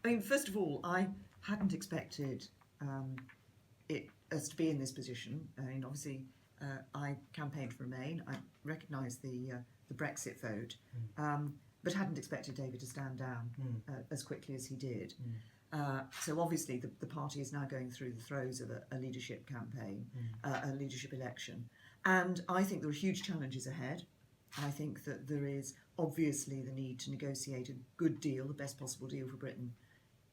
I mean, first of all, I hadn't expected us to be in this position. I mean, obviously, I campaigned for Remain. I recognise the Brexit vote, but hadn't expected David to stand down as quickly as he did. So obviously, the party is now going through the throes of a leadership campaign, a leadership election, and I think there are huge challenges ahead. I think that there is obviously the need to negotiate a good deal, the best possible deal for Britain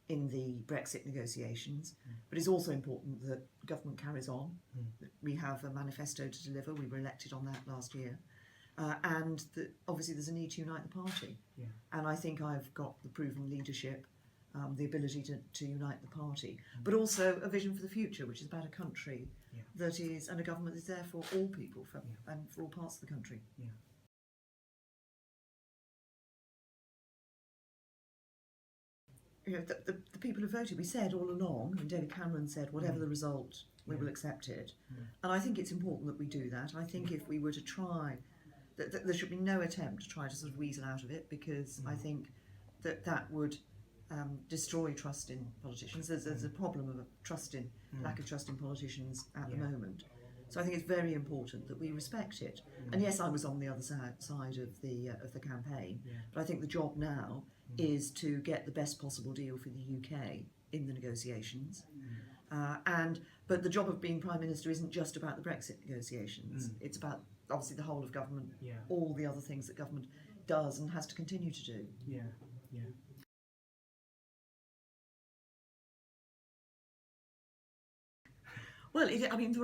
in the Brexit negotiations, but it's also important that government carries on, that we have a manifesto to deliver. We were elected on that last year, and that obviously there's a need to unite the party. And I think I've got the proven leadership, the ability to unite the party, but also a vision for the future, which is about a country that is, and a government that's there for all people and for all parts of the country. You know, the people who voted, we said all along, and David Cameron said, whatever the result, we will accept it. And I think it's important that we do that. I think if we were to try, there should be no attempt to try to sort of weasel out of it, because I think that would destroy trust in politicians. There's a problem of lack of trust in politicians at the moment. So I think it's very important that we respect it. And yes, I was on the other side of the campaign, but I think the job now is to get the best possible deal for the UK in the negotiations. But the job of being Prime Minister isn't just about the Brexit negotiations. It's about obviously the whole of government, all the other things that government does and has to continue to do. Well, I mean,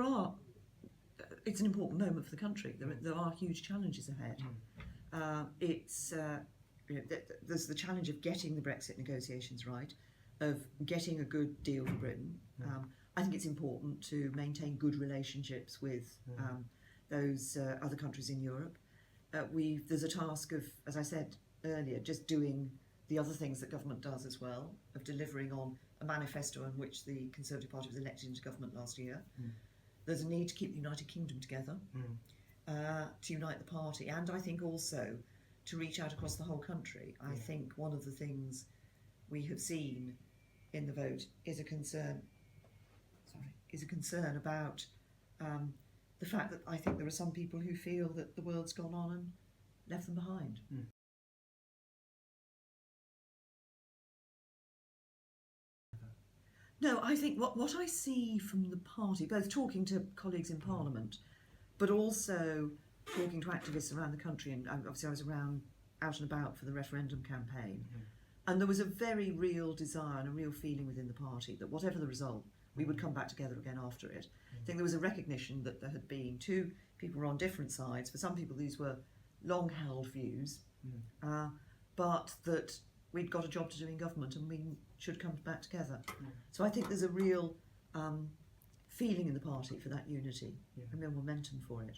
it's an important moment for the country. There are huge challenges ahead. There's the challenge of getting the Brexit negotiations right, of getting a good deal for Britain. I think it's important to maintain good relationships with those other countries in Europe. There's a task of, as I said earlier, just doing the other things that government does as well, of delivering on a manifesto on which the Conservative Party was elected into government last year. There's a need to keep the United Kingdom together, to unite the party, and I think also to reach out across the whole country. I think one of the things we have seen in the vote is a concern about the fact that I think there are some people who feel that the world's gone on and left them behind. No, I think what I see from the party, both talking to colleagues in Parliament, but also talking to activists around the country, and obviously I was out and about for the referendum campaign, and there was a very real desire and a real feeling within the party that whatever the result, we would come back together again after it. I think there was a recognition that there had been two people were on different sides. For some people these were long-held views, but that we'd got a job to do in government and we should come back together. So I think there's a real feeling in the party for that unity, a real momentum for it.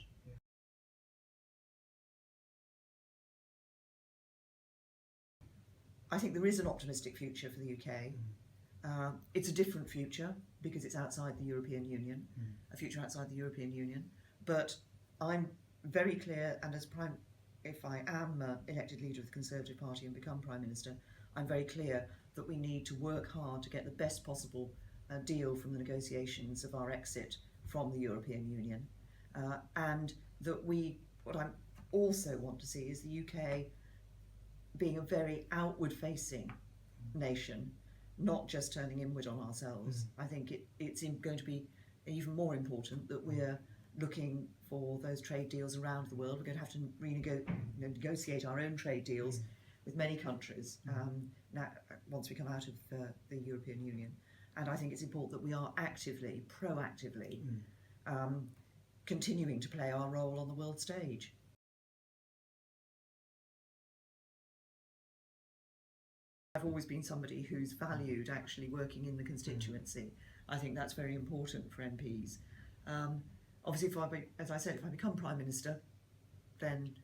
I think there is an optimistic future for the UK. It's a different future because it's outside the European Union, a future outside the European Union. But I'm very clear, and if I am elected leader of the Conservative Party and become Prime Minister, I'm very clear that we need to work hard to get the best possible deal from the negotiations of our exit from the European Union. And that what I also want to see is the UK being a very outward-facing nation, not just turning inward on ourselves. I think it's going to be even more important that we're looking for those trade deals around the world. We're going to have to negotiate our own trade deals with many countries now, once we come out of the European Union. And I think it's important that we are proactively continuing to play our role on the world stage. I've always been somebody who's valued actually working in the constituency. I think that's very important for MPs. Obviously, as I said, if I become Prime Minister, then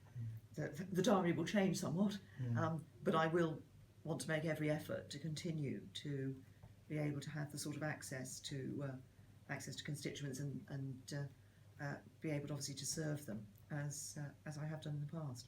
the diary will change somewhat, but I will want to make every effort to continue to be able to have the sort of access to constituents and be able to obviously to serve them as I have done in the past.